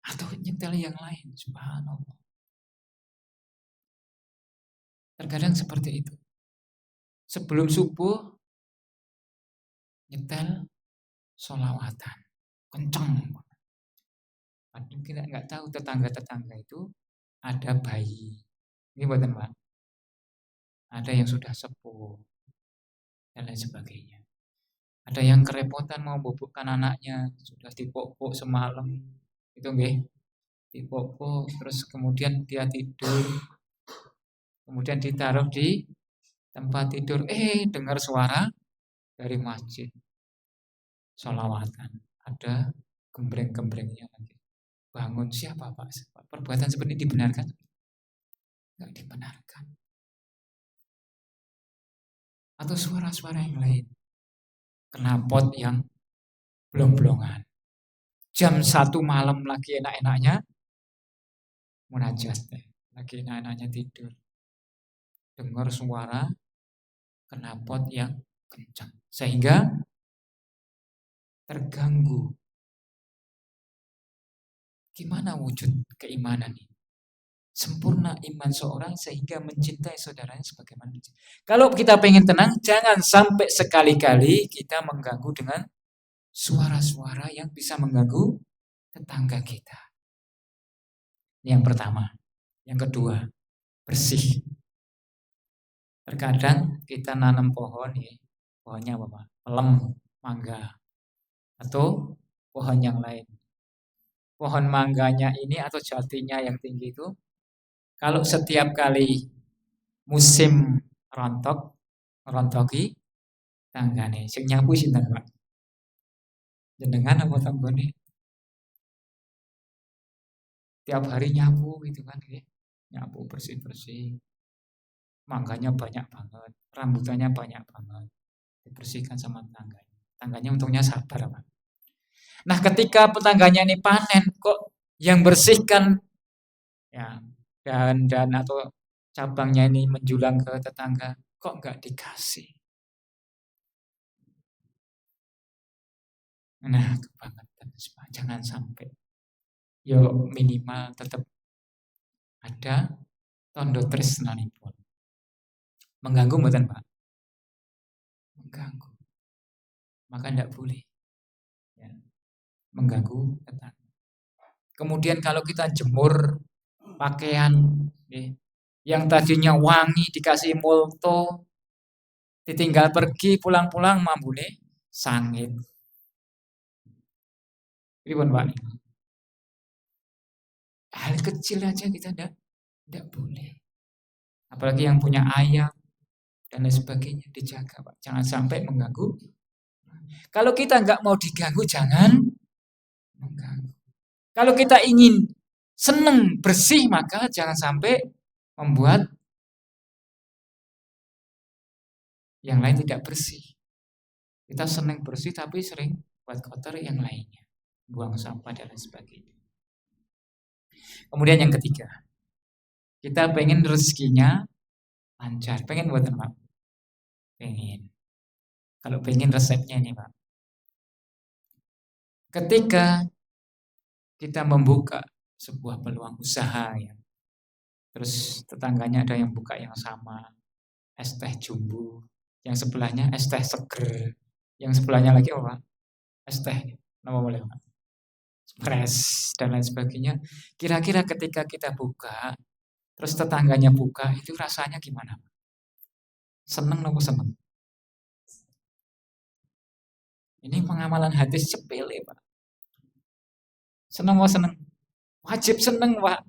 Atau nyetel yang lain, subhanallah. Terkadang seperti itu. Sebelum subuh nyetel sholawatan, kenceng. Padahal kita nggak tahu tetangga-tetangga itu ada bayi. Ini mboten, Pak. Ada yang sudah sepuh dan lain sebagainya. Ada yang kerepotan mau bubukkan anaknya, sudah dipopok semalam. Itu nggih. Dipopok terus kemudian dia tidur. Kemudian ditaruh di tempat tidur. Dengar suara dari masjid. Sholawatan. Ada gembreng-gembrengnya lagi. Bangun siapa Pak? Perbuatan seperti ini dibenarkan? Tidak dibenarkan. Atau suara-suara yang lain. Knalpot yang blong-blongan. Jam 1 malam lagi enak-enaknya munajat. Lagi enak-enaknya tidur. Dengar suara knalpot yang kencang. Sehingga terganggu. Gimana wujud keimanan ini? Sempurna iman seorang sehingga mencintai saudaranya sebagaimana mencintai. Kalau kita pengen tenang, jangan sampai sekali-kali kita mengganggu dengan suara-suara yang bisa mengganggu tetangga kita. Yang pertama. Yang kedua, bersih. Terkadang kita nanam pohon, ya, pohonnya apa Pak? Pelem, mangga, atau pohon yang lain. Pohon mangganya ini atau jatinya yang tinggi itu, kalau setiap kali musim rontoki tanggane, sing nyapu sinten Pak? Jenengan apa tanggane? Tiap hari nyapu gitu kan, ya. Nyapu bersih-bersih. Mangganya banyak banget, rambutannya banyak banget. Dibersihkan sama tangganya. Tangganya untungnya sabar, Pak. Nah, ketika tetangganya ini panen, kok yang bersihkan ya dan atau cabangnya ini menjulang ke tetangga, kok nggak dikasih? Nah, kebangetan. Jangan sampai. Yo minimal tetap ada tondo tresnanipun. Mengganggu mboten, Pak? Mengganggu. Maka tidak boleh ya, mengganggu tetangga. Kemudian kalau kita jemur pakaian yang tadinya wangi dikasih molto, ditinggal pergi pulang-pulang mambune sangit. Pripun, Pak? Hal kecil aja kita tidak boleh. Apalagi yang punya ayam dan lain sebagainya dijaga, Pak. Jangan sampai mengganggu. Kalau kita nggak mau diganggu, jangan mengganggu. Kalau kita ingin senang bersih, maka jangan sampai membuat yang lain tidak bersih. Kita senang bersih tapi sering buat kotor yang lainnya. Buang sampah dan lain sebagainya. Kemudian yang ketiga, kita pengen rezekinya lancar. Pengen buat apa? Pengen. Kalau pengen resepnya ini, Pak. Ketika kita membuka sebuah peluang usaha ya, terus tetangganya ada yang buka yang sama, es teh jumbo, yang sebelahnya es teh seger, yang sebelahnya lagi apa? Es teh, nama boleh Pak? Fresh dan lain sebagainya. Kira-kira ketika kita buka, terus tetangganya buka, itu rasanya gimana? Seneng nopo seneng? Ini pengamalan hadis sepele, Pak. Seneng mau seneng? Wajib seneng, Pak.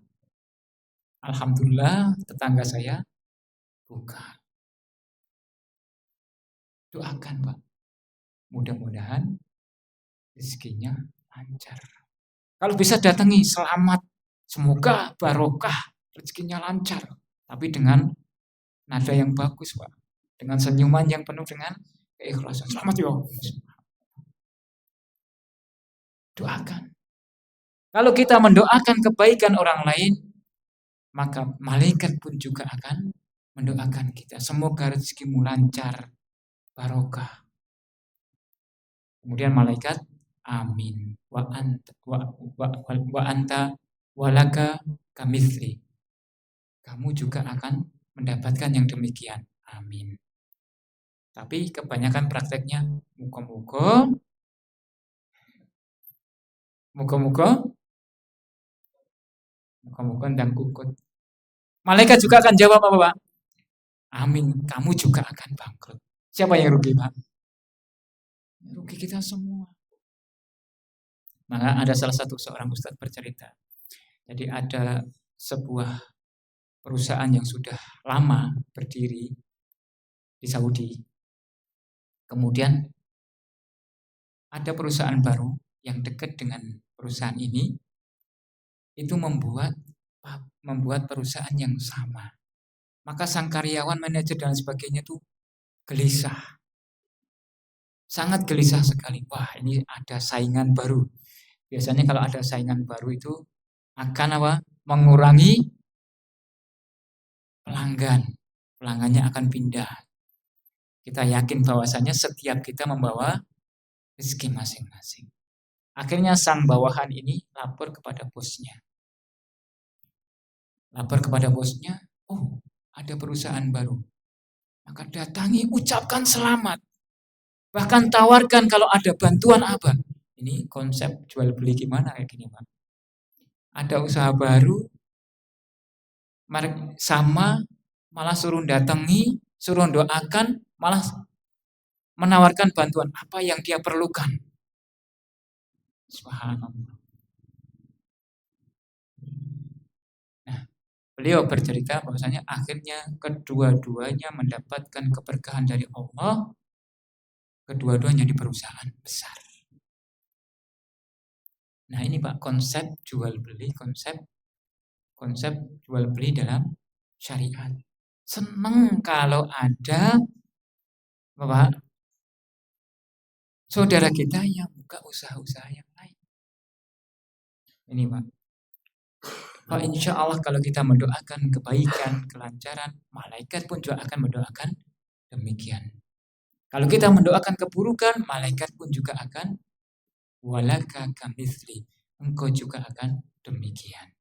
Alhamdulillah tetangga saya buka. Doakan, Pak. Mudah-mudahan rezekinya lancar. Kalau bisa datangi, selamat. Semoga barokah, rezekinya lancar. Tapi dengan nada yang bagus, Pak. Dengan senyuman yang penuh dengan keikhlasan. Selamat ya. Doakan. Kalau kita mendoakan kebaikan orang lain, maka malaikat pun juga akan mendoakan kita. Semoga rezekimu lancar, barokah. Kemudian malaikat, amin. Wa anta walaka kamitsli. Kamu juga akan mendapatkan yang demikian. Amin. Tapi kebanyakan prakteknya muka-muka dan kukut. Malaikat juga akan jawab apa, Pak? Amin. Kamu juga akan bangkrut. Siapa yang rugi, Pak? Rugi kita semua. Maka ada salah satu seorang ustadz bercerita. Jadi ada sebuah perusahaan yang sudah lama berdiri di Saudi. Kemudian ada perusahaan baru yang dekat dengan perusahaan ini, itu membuat perusahaan yang sama. Maka sang karyawan, manajer dan sebagainya itu gelisah. Sangat gelisah sekali. Wah, ini ada saingan baru. Biasanya kalau ada saingan baru itu akan apa? Mengurangi pelanggan. Pelanggannya akan pindah. Kita yakin bahwasanya setiap kita membawa rezeki masing-masing. Akhirnya sang bawahan ini lapor kepada bosnya. Oh, ada perusahaan baru. Maka datangi, ucapkan selamat. Bahkan tawarkan kalau ada bantuan apa. Ini konsep jual beli gimana kayak gini, Pak. Ada usaha baru, sama, malah suruh datangi, suruh doakan, malah menawarkan bantuan apa yang dia perlukan. Subhanallah. Nah, beliau bercerita bahwasanya akhirnya kedua-duanya mendapatkan keberkahan dari Allah, kedua-duanya di perusahaan besar. Nah, ini Pak, konsep jual beli, konsep jual beli dalam syariat. Senang kalau ada Bapak saudara kita yang buka usaha-usaha yang lain. Ini Pak. Pak, insya Allah kalau kita mendoakan kebaikan, kelancaran, malaikat pun juga akan mendoakan demikian. Kalau kita mendoakan keburukan, malaikat pun juga akan walaka kamitsli. Engkau juga akan demikian.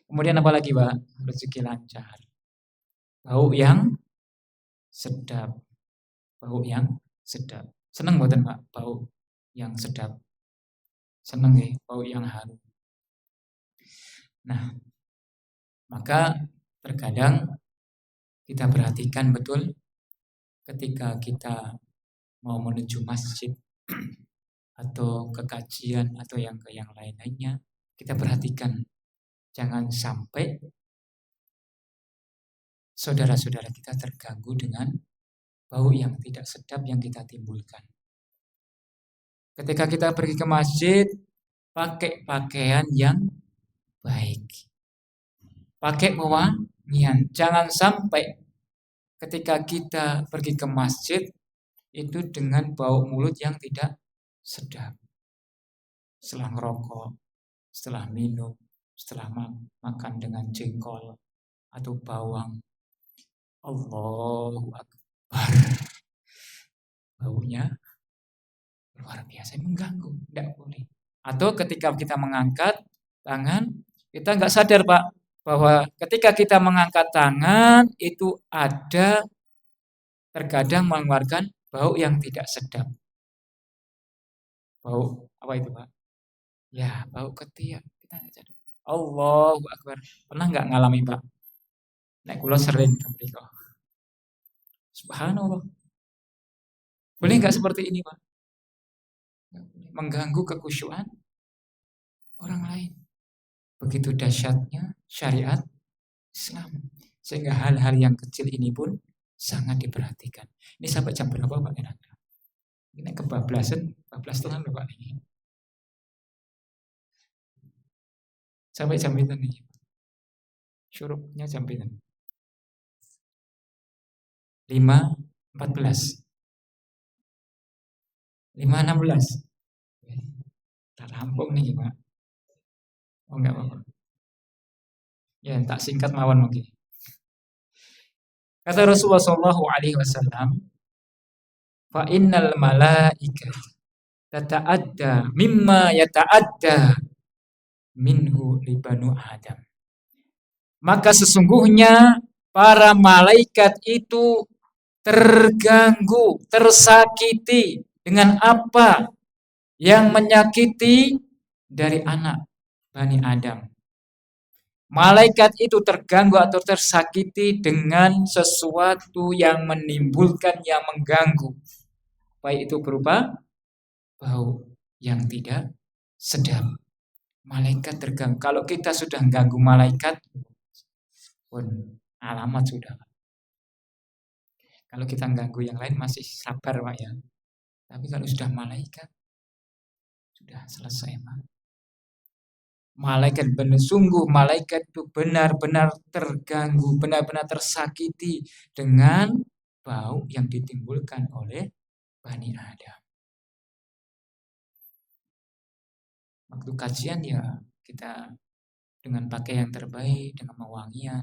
Kemudian apa lagi Pak? Rezeki lancar. Bau yang sedap. Bau yang sedap. Senang buatan Pak, bau yang sedap. Senang ya, bau yang harum. Nah, maka terkadang kita perhatikan betul ketika kita mau menuju masjid atau ke kajian atau yang ke yang lain-lainnya, kita perhatikan jangan sampai saudara-saudara kita terganggu dengan bau yang tidak sedap yang kita timbulkan. Ketika kita pergi ke masjid, pakai pakaian yang baik. Pakai pewangian. Jangan sampai ketika kita pergi ke masjid itu dengan bau mulut yang tidak sedap. Setelah ngerokok, setelah minum, setelah makan dengan jengkol atau bawang. Allahu Akbar. Baunya luar biasa, mengganggu, tidak boleh. Atau ketika kita mengangkat tangan, kita nggak sadar Pak, bahwa ketika kita mengangkat tangan itu ada terkadang mengeluarkan bau yang tidak sedap. Bau apa itu Pak? Ya, bau ketiak. Kita nggak sadar. Allahu Akbar. Pernah nggak ngalami Pak? Nek kula sering tapi kok. Subhanallah. Boleh nggak seperti ini Pak? Mengganggu kekhusyuan orang lain. Begitu dahsyatnya syariat Islam. Sehingga hal-hal yang kecil ini pun sangat diperhatikan. Ini sampai jam berapa Pak kira-kira? Ini kebablasan, 14 tahun loh Pak ini. Sampai jam itu nih. Syuruknya jam itu. 5.14. 5.16. Tak rampung nih Pak. Oh enggak apa-apa. Ya, tak singkat mawon mungkin. Kata Rasulullah SAW, fa innal malaikata tata'adda mimma yata'adda minhu li banu Adam. Maka sesungguhnya para malaikat itu terganggu, tersakiti dengan apa yang menyakiti dari anak Bani Adam. Malaikat itu terganggu atau tersakiti dengan sesuatu yang menimbulkan, yang mengganggu. Baik itu berupa bau yang tidak sedap. Malaikat terganggu. Kalau kita sudah ganggu malaikat, pun alamat sudah. Kalau kita ganggu yang lain masih sabar Pak ya. Tapi kalau sudah malaikat, sudah selesai Pak. Malaikat benar, sungguh malaikat itu benar-benar terganggu, benar-benar tersakiti dengan bau yang ditimbulkan oleh Bani Adam. Waktu kajian ya kita dengan pakaian terbaik, dengan mewangian,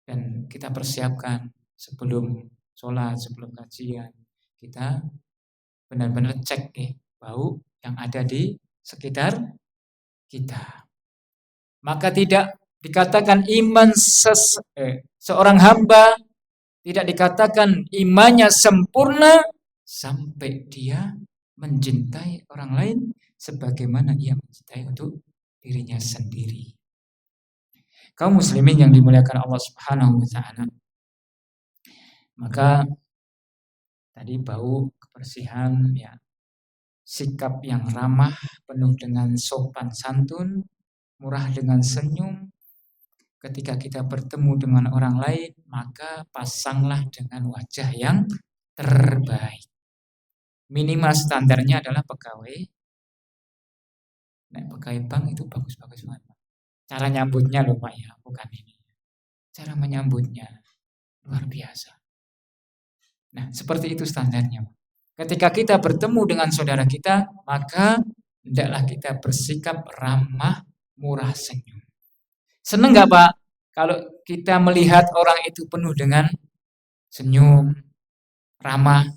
dan kita persiapkan sebelum sholat, sebelum kajian, kita benar-benar cek bau yang ada di sekitar kita. Maka tidak dikatakan iman seorang hamba, tidak dikatakan imannya sempurna sampai dia mencintai orang lain sebagaimana ia mencintai untuk dirinya sendiri. Kaum muslimin yang dimuliakan Allah Subhanahu wa taala. Maka tadi bau, kebersihan, ya, sikap yang ramah, penuh dengan sopan santun, murah dengan senyum. Ketika kita bertemu dengan orang lain, maka pasanglah dengan wajah yang terbaik. Minimal standarnya adalah pegawai. Nah, pegawai bank itu bagus-bagus banget. Cara nyambutnya loh Pak ya, bukan ini. Cara menyambutnya luar biasa. Nah, seperti itu standarnya. Ketika kita bertemu dengan saudara kita, maka hendaklah kita bersikap ramah, murah senyum. Seneng nggak Pak kalau kita melihat orang itu penuh dengan senyum, ramah?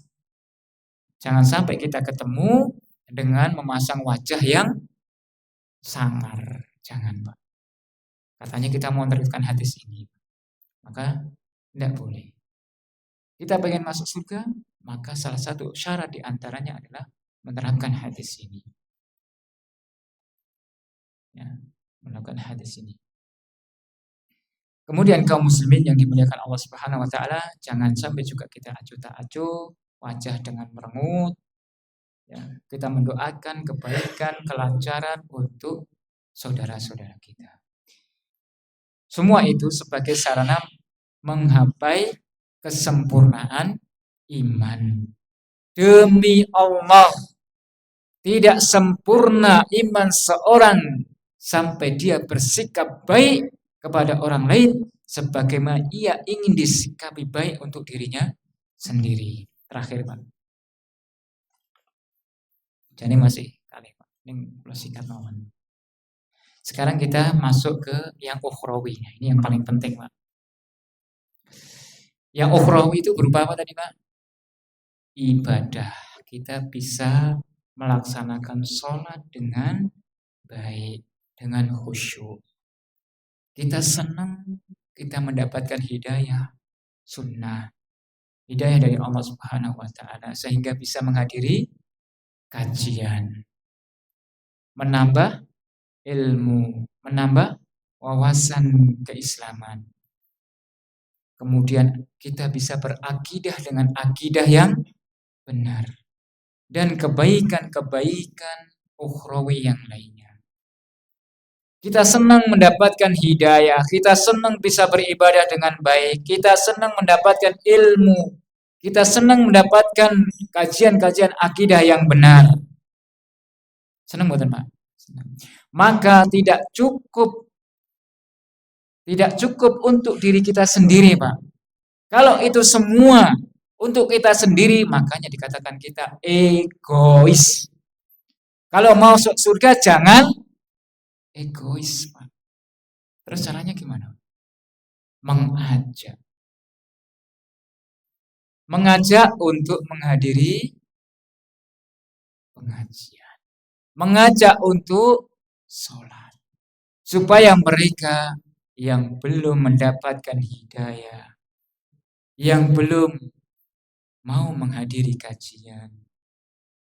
Jangan sampai kita ketemu dengan memasang wajah yang sangar. Jangan Pak. Katanya kita mau meneruskan hadis ini. Maka tidak boleh. Kita pengen masuk surga, maka salah satu syarat diantaranya adalah menerapkan hadis ini. Ya, menerapkan hadis ini. Kemudian kaum muslimin yang dimuliakan Allah Subhanahu wa taala, jangan sampai juga kita acuh tak acuh, wajah dengan merengut. Ya, kita mendoakan kebaikan, kelancaran untuk saudara-saudara kita. Semua itu sebagai sarana menggapai kesempurnaan iman. Demi Allah, tidak sempurna iman seorang sampai dia bersikap baik kepada orang lain sebagaimana ia ingin disikapi baik untuk dirinya sendiri. Terakhir Pak. Jadi masih kali Pak. Ini perlu singkat mohon. Sekarang kita masuk ke yang ukhrawi. Ini yang paling penting Pak. Yang ukhrawi itu berupa apa tadi Pak? Ibadah. Kita bisa melaksanakan sholat dengan baik, dengan khusyuk. Kita senang kita mendapatkan hidayah sunnah, hidayah dari Allah Subhanahu wa taala sehingga bisa menghadiri kajian, menambah ilmu, menambah wawasan keislaman. Kemudian kita bisa berakidah dengan akidah yang benar dan kebaikan-kebaikan ukhrawi yang lainnya. Kita senang mendapatkan hidayah, kita senang bisa beribadah dengan baik, kita senang mendapatkan ilmu, kita senang mendapatkan kajian-kajian akidah yang benar. Senang bukan Pak? Senang. Maka tidak cukup untuk diri kita sendiri Pak. Kalau itu semua untuk kita sendiri, makanya dikatakan kita egois. Kalau mau masuk surga jangan egois Pak. Terus caranya gimana? Mengajak untuk menghadiri pengajian, mengajak untuk sholat, supaya mereka yang belum mendapatkan hidayah, yang belum mau menghadiri kajian,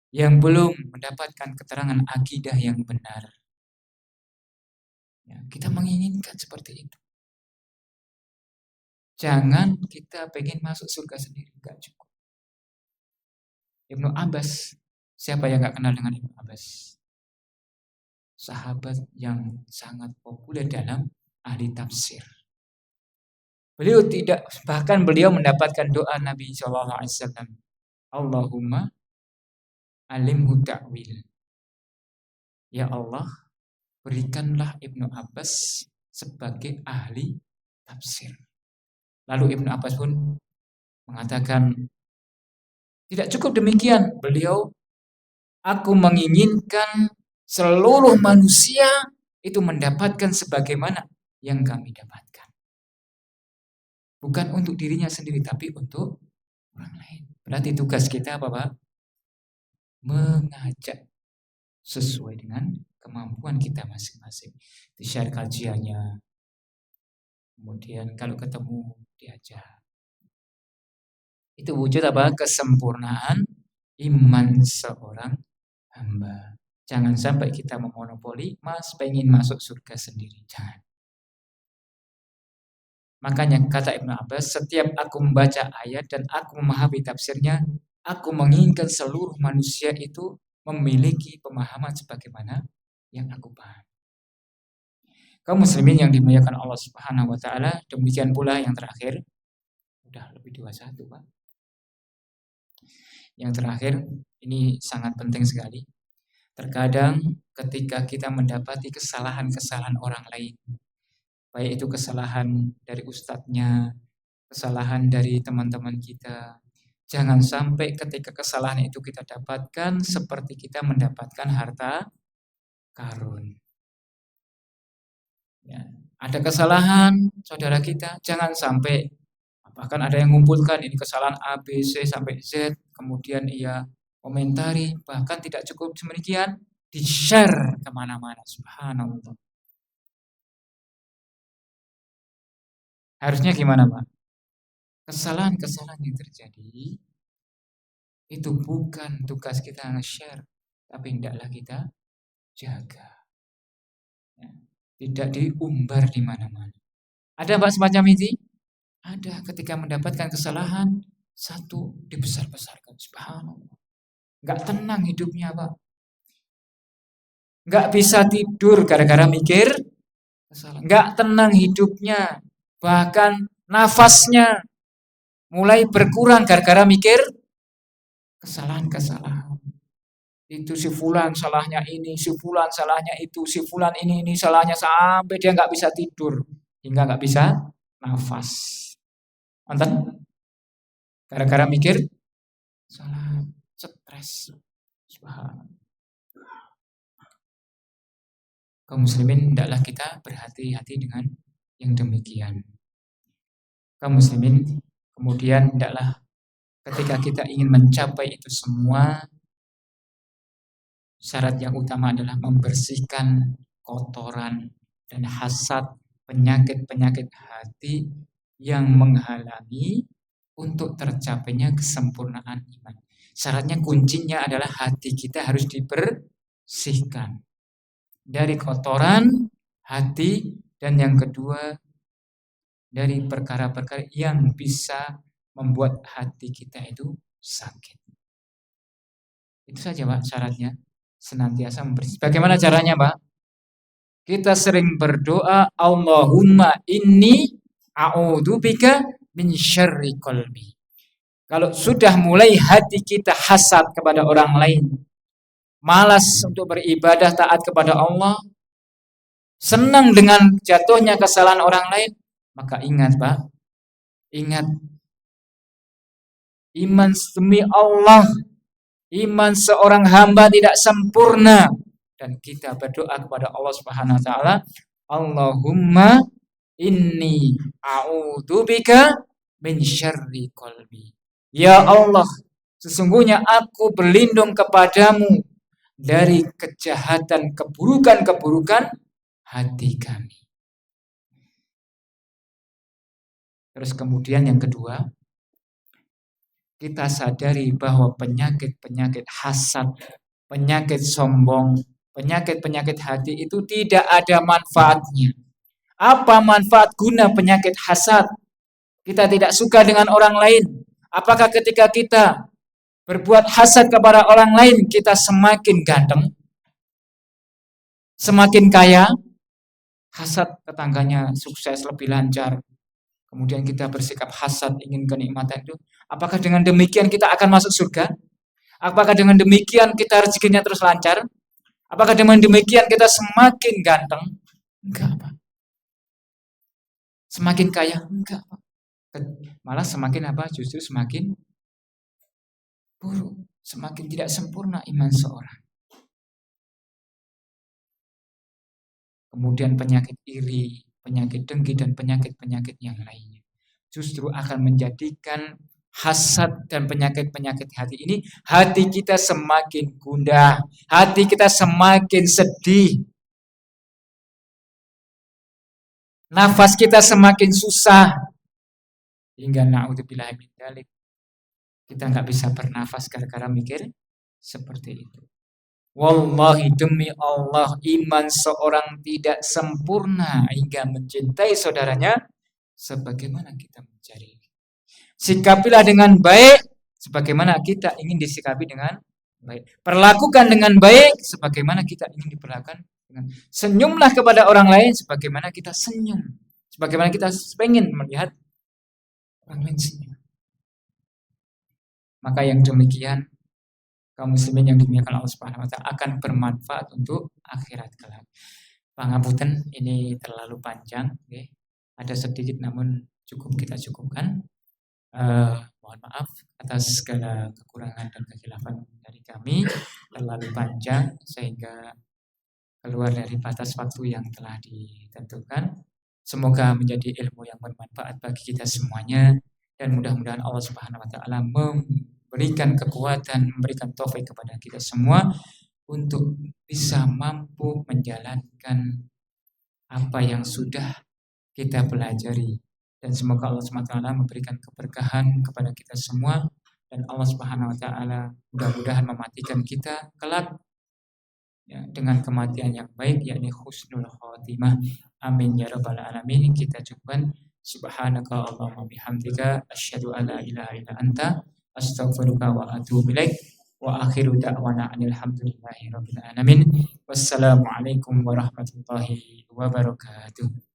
yang belum mendapatkan keterangan akidah yang benar, ya, kita menginginkan seperti itu. Jangan kita pengen masuk surga sendiri, enggak cukup. Ibnu Abbas, siapa yang enggak kenal dengan Ibnu Abbas? Sahabat yang sangat populer dalam ahli tafsir. Bahkan beliau mendapatkan doa Nabi SAW. Allahumma alimhu ta'wil. Ya Allah, berikanlah Ibnu Abbas sebagai ahli tafsir. Lalu Ibnu Abbas pun mengatakan, tidak cukup demikian. Aku menginginkan seluruh manusia itu mendapatkan sebagaimana yang kami dapatkan. Bukan untuk dirinya sendiri, tapi untuk orang lain. Berarti tugas kita apa Pak? Mengajak sesuai dengan kemampuan kita masing-masing. Di-share kajiannya. Kemudian kalau ketemu diajak. Itu wujud apa? Kesempurnaan iman seorang hamba. Jangan sampai kita memonopoli, Mas pengen masuk surga sendiri. Jangan. Makanya kata Ibnu Abbas, setiap aku membaca ayat dan aku memahami tafsirnya, aku menginginkan seluruh manusia itu memiliki pemahaman sebagaimana yang aku paham. Kaum muslimin yang dimuliakan Allah Subhanahu wa taala, demikian pula yang terakhir. Udah lebih 21, Pak. Yang terakhir, ini sangat penting sekali. Terkadang ketika kita mendapati kesalahan-kesalahan orang lain, baik itu kesalahan dari ustadznya, kesalahan dari teman-teman kita, Jangan sampai ketika kesalahan itu kita dapatkan seperti kita mendapatkan harta karun. Ya. Ada kesalahan saudara kita, jangan sampai bahkan ada yang mengumpulkan ini kesalahan A, B, C sampai Z, kemudian ia komentari, bahkan tidak cukup demikian, di-share kemana-mana. Subhanallah. Harusnya gimana, Pak? Kesalahan-kesalahan yang terjadi itu bukan tugas kita nge-share, tapi hendaklah kita jaga. Ya. Tidak diumbar di mana-mana. Ada Pak semacam ini? Ada ketika mendapatkan kesalahan, satu dibesar-besarkan. Subhanallah. Enggak tenang hidupnya, Pak. Enggak bisa tidur gara-gara mikir kesalahan. Enggak tenang hidupnya. Bahkan nafasnya mulai berkurang gara-gara mikir kesalahan-kesalahan. Itu si fulan salahnya ini, si fulan salahnya itu, si fulan ini salahnya, sampai dia nggak bisa tidur, hingga nggak bisa nafas. Nonton? Gara-gara mikir salah, stres. Kaum muslimin, hendaklah kita berhati-hati dengan yang demikian. Kaum muslimin, kemudian hendaklah ketika kita ingin mencapai itu semua, syarat yang utama adalah membersihkan kotoran dan hasad, penyakit-penyakit hati yang menghalangi untuk tercapainya kesempurnaan iman. Syaratnya, kuncinya adalah hati kita harus dibersihkan dari kotoran hati, dan yang kedua dari perkara-perkara yang bisa membuat hati kita itu sakit. Itu saja, Pak, syaratnya. Senantiasa membersih. Bagaimana caranya, Pak? Kita sering berdoa, Allahumma inni a'udzubika min syarri qalbi. Kalau sudah mulai hati kita hasad kepada orang lain, malas untuk beribadah taat kepada Allah, senang dengan jatuhnya kesalahan orang lain, maka ingat, Pak, ingat, iman demi Allah, iman seorang hamba tidak sempurna, dan kita berdoa kepada Allah Subhanahu wa taala, Allahumma inni a'udzubika min syarri qalbi. Ya Allah, sesungguhnya aku berlindung kepadamu dari kejahatan, keburukan-keburukan hati kami. Terus kemudian yang kedua, kita sadari bahwa penyakit-penyakit hasad, penyakit sombong, penyakit-penyakit hati itu tidak ada manfaatnya. Apa manfaat guna penyakit hasad? Kita tidak suka dengan orang lain. Apakah ketika kita berbuat hasad kepada orang lain, kita semakin ganteng, semakin kaya? Hasad tetangganya sukses, lebih lancar, kemudian kita bersikap hasad, ingin kenikmatan itu. Apakah dengan demikian kita akan masuk surga? Apakah dengan demikian kita rezekinya terus lancar? Apakah dengan demikian kita semakin ganteng? Enggak, Pak. Semakin kaya? Enggak, Pak. Malah semakin apa? Justru semakin buruk, semakin tidak sempurna iman seorang. Kemudian penyakit iri, penyakit dengki, dan penyakit-penyakit yang lainnya justru akan menjadikan hasad dan penyakit-penyakit hati ini, hati kita semakin gundah, hati kita semakin sedih, nafas kita semakin susah, hingga na'udzubillah min dzalik, kita nggak bisa bernafas gara-gara mikir seperti itu. Wallahi, demi Allah, iman seorang tidak sempurna hingga mencintai saudaranya sebagaimana kita mencari. Sikapilah dengan baik sebagaimana kita ingin disikapi dengan baik. Perlakukan dengan baik sebagaimana kita ingin diperlakukan dengan. Senyumlah kepada orang lain sebagaimana kita senyum, sebagaimana kita ingin melihat orang lain senyum. Maka yang demikian, kaum muslimin yang dimuliakan Allah Subhanahu wa taala, akan bermanfaat untuk akhirat kelak. Pangapunten, ini terlalu panjang, okay. Ada sedikit namun cukup, kita cukupkan. Mohon maaf atas segala kekurangan dan kekhilafan dari kami, terlalu panjang sehingga keluar dari batas waktu yang telah ditentukan. Semoga menjadi ilmu yang bermanfaat bagi kita semuanya, dan mudah-mudahan Allah Subhanahu wa taala memberikan kekuatan, memberikan taufik kepada kita semua untuk bisa mampu menjalankan apa yang sudah kita pelajari. Dan semoga Allah Subhanahu wa taala memberikan keberkahan kepada kita semua, dan Allah Subhanahu wa taala mudah-mudahan mematikan kita kelak ya, dengan kematian yang baik, yakni husnul khotimah. Amin ya rabbal alamin. Kita cukupkan. Subhanaka Allahumma bihamdika asyhadu an la ilaha illa anta astaghfiruka wa atubu ilaik. Wa akhiru da'wana anil hamdulillahi rabbil alamin. Wassalamualaikum warahmatullahi wabarakatuh.